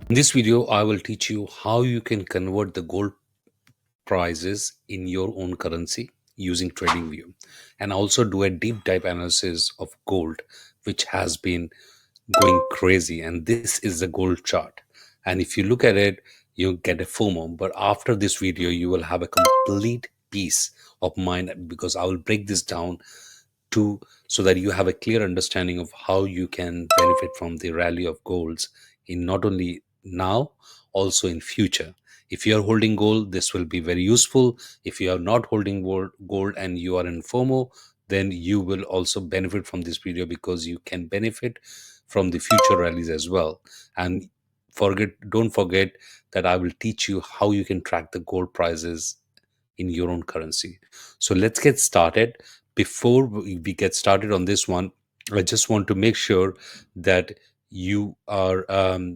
In this video, I will teach you how you can convert the gold prices in your own currency using TradingView, and also do a deep dive analysis of gold, which has been going crazy. And this is the gold chart. And if you look at it, you get a FOMO. But after this video, you will have a complete peace of mind because I will break this down to so that you have a clear understanding of how you can benefit from the rally of golds in not only now, also in future. If you are holding gold, this will be very useful. If you are not holding gold and you are in FOMO, then you will also benefit from this video because you can benefit from the future rallies as well. And don't forget that I will teach you how you can track the gold prices in your own currency. So let's get started. Before we get started on this one, I just want to make sure that you are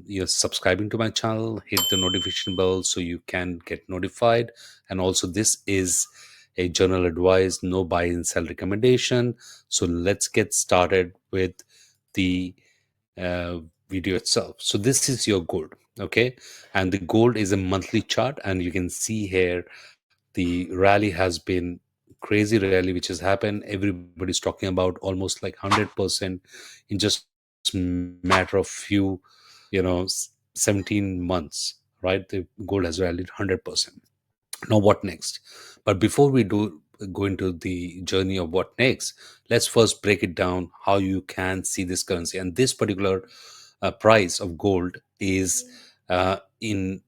you're subscribing to my channel, hit the notification bell so you can get notified. And also, this is a general advice, no buy and sell recommendation. So let's get started with the uh, video itself. So this is your gold, okay? And the gold is a monthly chart, and you can see here the rally has been crazy rally which has happened. Everybody's talking about almost like 100% in just matter of few, 17 months, right? The gold has rallied 100%. Now what next? But before we do go into the journey of what next, let's first break it down how you can see this currency. And this particular price of gold is in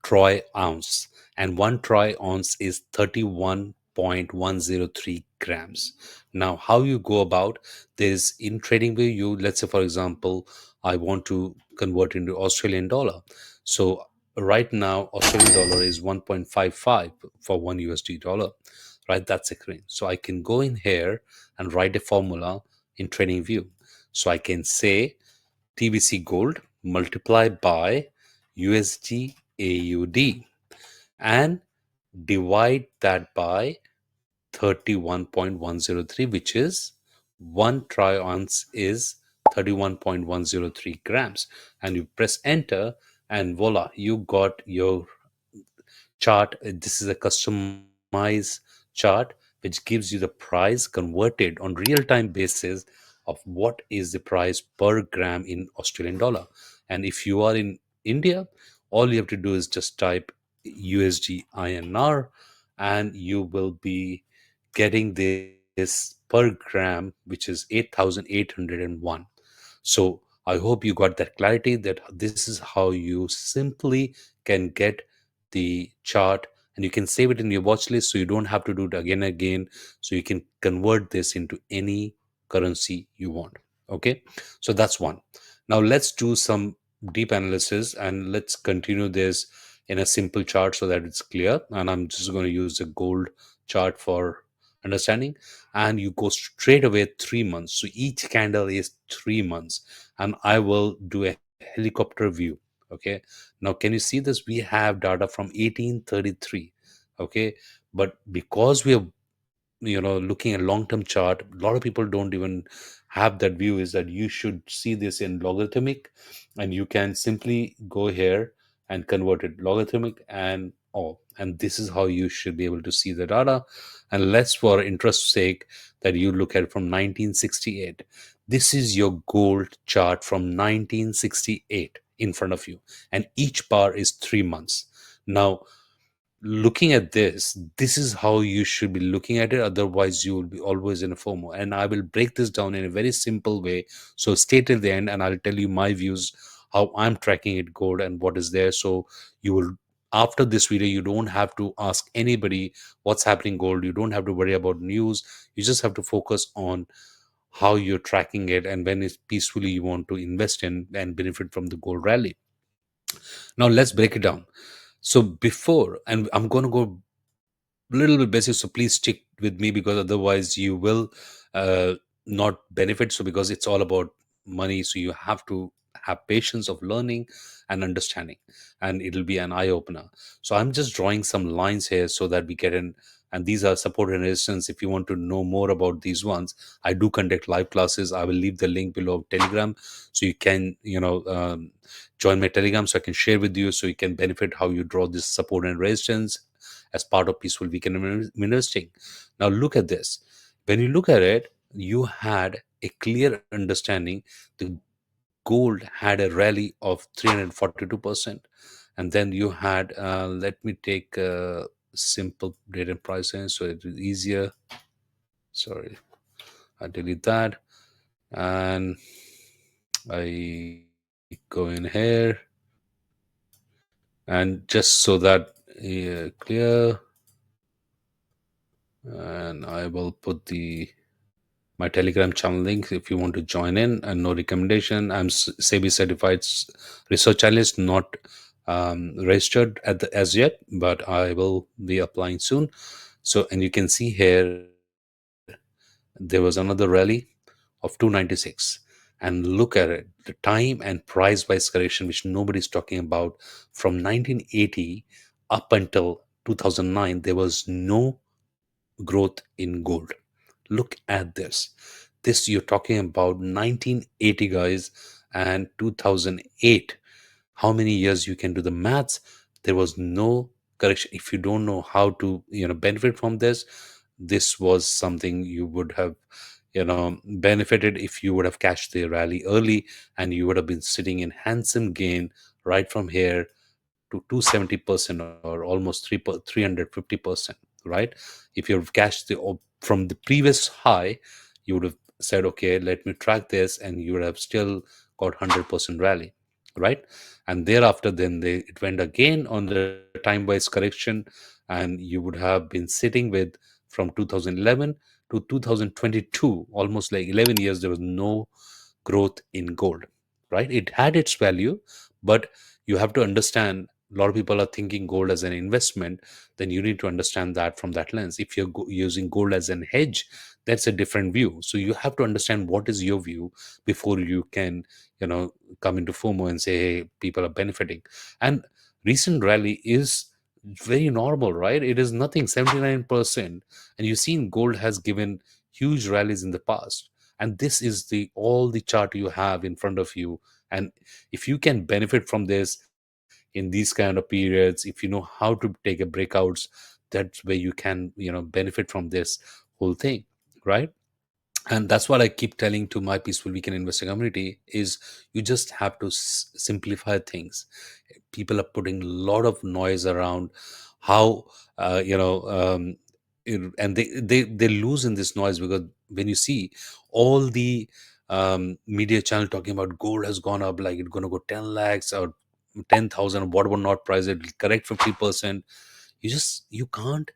troy ounce, and one troy ounce is 31.103 grams. Now how you go about this in trading view, you, let's say for example, I want to convert into Australian dollar. So right now Australian dollar is 1.55 for 1 USD dollar, right? That's a range. So I can go in here and write a formula in trading view. So I can say TBC gold multiplied by USD AUD and divide that by 31.103, which is one troy ounce is 31.103 grams. And you press enter, and voila, you got your chart. This is a customized chart which gives you the price converted on real time basis of what is the price per gram in Australian dollar. And if you are in India, all you have to do is just type USD INR, and you will be getting this per gram, which is 8,801. So I hope you got that clarity, that this is how you simply can get the chart, and you can save it in your watch list so you don't have to do it again and again. So you can convert this into any currency you want. Okay, so that's one. Now let's do some deep analysis, and let's continue this in a simple chart so that it's clear. And I'm just going to use the gold chart for understanding. And you go straight away 3 months. So each candle is 3 months, and I will do a helicopter view. Okay, now can you see this? We have data from 1833. Okay, but because we are looking at long-term chart, a lot of people don't even have that view, is that you should see this in logarithmic, and you can simply go here and convert it logarithmic and all, and this is how you should be able to see the data. And let's, for interest sake, that you look at from 1968. This is your gold chart from 1968 in front of you, and each bar is 3 months. Now looking at this is how you should be looking at it. Otherwise you will be always in a FOMO, and I will break this down in a very simple way. So stay till the end, and I'll tell you my views, how I'm tracking it gold and what is there. So you will, after this video, you don't have to ask anybody what's happening gold. You don't have to worry about news. You just have to focus on how you're tracking it, and when it's peacefully you want to invest in and benefit from the gold rally. Now let's break it down. So before, and I'm going to go little bit basic, so please stick with me because otherwise you will uh, not benefit. So because it's all about money, so you have to have patience of learning and understanding, and it'll be an eye opener. So I'm just drawing some lines here so that we get an and these are support and resistance. If you want to know more about these ones, I do conduct live classes. I will leave the link below of Telegram, so you can join my Telegram, so I can share with you, so you can benefit how you draw this support and resistance as part of peaceful weekend investing. Now look at this. When you look at it, you had a clear understanding. The gold had a rally of 342%, and then you had, let me take simple date and prices so it is easier. Sorry, I delete that, and I go in here, and just so that clear, and I will put the my Telegram channel link if you want to join in. And no recommendation. I'm SEBI certified research analyst, not registered as yet, but I will be applying soon. So, and you can see here there was another rally of 296, and look at it, the time and price wise correction, which nobody's talking about. From 1980 up until 2009, there was no growth in gold. Look at this. This you're talking about 1980, guys, and 2008. How many years? You can do the maths. There was no correction. If you don't know how to benefit from this, this was something you would have benefited if you would have cashed the rally early, and you would have been sitting in handsome gain right from here to 270% or almost 350%, right? If you've cashed from the previous high, you would have said, okay, let me track this, and you would have still got 100% rally, right? And thereafter, then it went again on the time wise correction, and you would have been sitting with, from 2011 to 2022, almost like 11 years, there was no growth in gold, right? It had its value, but you have to understand, a lot of people are thinking gold as an investment. Then you need to understand that from that lens. If you're using gold as an hedge, that's a different view. So you have to understand what is your view before you can come into FOMO and say, hey, people are benefiting. And recent rally is very normal, right? It is nothing, 79%. And you've seen gold has given huge rallies in the past, and this is the all the chart you have in front of you. And if you can benefit from this in these kind of periods, if you know how to take a breakouts, that's where you can benefit from this whole thing, right? And that's what I keep telling to my peaceful weekend investor community is, you just have to simplify things. People are putting a lot of noise around how and they lose in this noise, because when you see all the media channel talking about gold has gone up, like it's going to go 10 lakhs or 10,000 or whatever, not price, it will correct 50%. You can't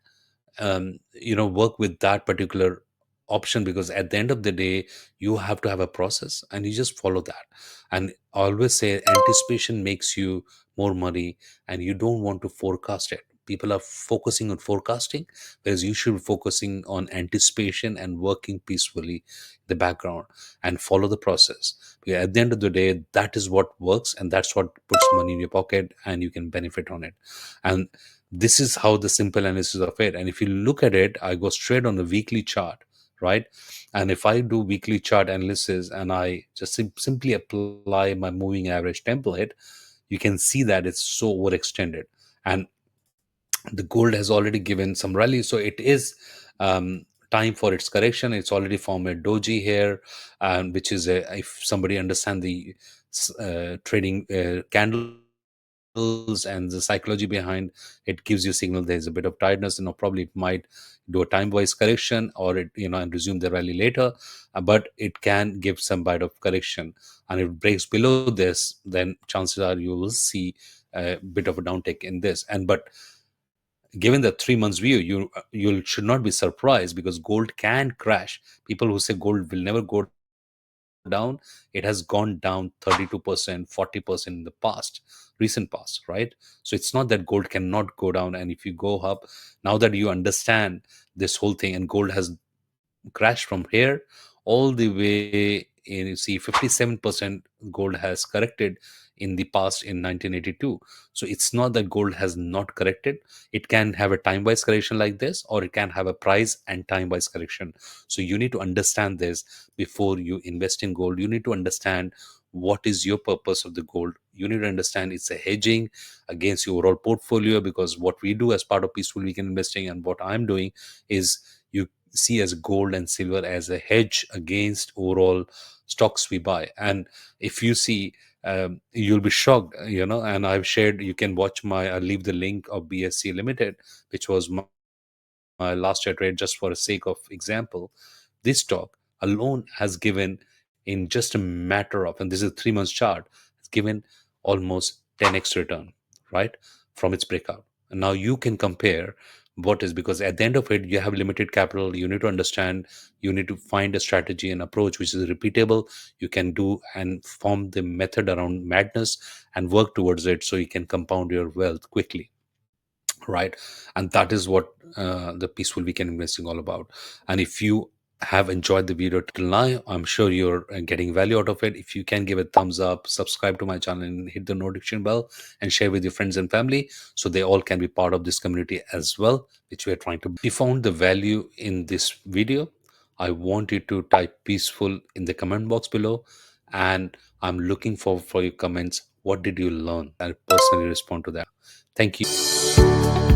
work with that particular option, because at the end of the day, you have to have a process, and you just follow that. And I always say anticipation makes you more money, and you don't want to forecast it. People are focusing on forecasting, whereas you should be focusing on anticipation and working peacefully in the background and follow the process. Because at the end of the day, that is what works, and that's what puts money in your pocket, and you can benefit on it. And this is how the simple analysis of it. And if you look at it, I go straight on the weekly chart, right? And if I do weekly chart analysis, and I just simply apply my moving average template, you can see that it's so overextended. And the gold has already given some rally, so it is time for its correction. It's already formed a doji here, which is if somebody understand the trading candles and the psychology behind, it gives you signal there's a bit of tiredness, probably it might do a time wise correction, or it and resume the rally later. But it can give some bit of correction, and if it breaks below this, then chances are you will see a bit of a downtick in this. And but given the 3 months view, you should not be surprised, because gold can crash. People who say gold will never go down, it has gone down 32%, 40% in the recent past, right? So it's not that gold cannot go down. And if you go up, now that you understand this whole thing, and gold has crashed from here all the way you see 57% gold has corrected in the past in 1982. So it's not that gold has not corrected. It can have a time wise correction like this, or it can have a price and time wise correction. So you need to understand this before you invest in gold. You need to understand what is your purpose of the gold. You need to understand it's a hedging against your overall portfolio, because what we do as part of peaceful weekend investing and what I'm doing is, you see as gold and silver as a hedge against overall stocks we buy. And if you see, you'll be shocked, and I've shared, you can watch my, I'll leave the link of BSC Limited, which was my last year trade. Just for the sake of example, this stock alone has given, in just a matter of, and this is a 3 months chart, it's given almost 10x return, right, from its breakout. And now you can compare what is, because at the end of it, you have limited capital. You need to understand, you need to find a strategy and approach which is repeatable. You can do and form the method around madness and work towards it, so you can compound your wealth quickly, right? And that is what the peaceful weekend investing all about. And if you have enjoyed the video till now, I'm sure you're getting value out of it. If you can give a thumbs up, subscribe to my channel, and hit the notification bell, and share with your friends and family, so they all can be part of this community as well, which we are trying to. If you found the value in this video, I want you to type peaceful in the comment box below, and I'm looking forward for your comments. What did you learn? I'll personally respond to that. Thank you.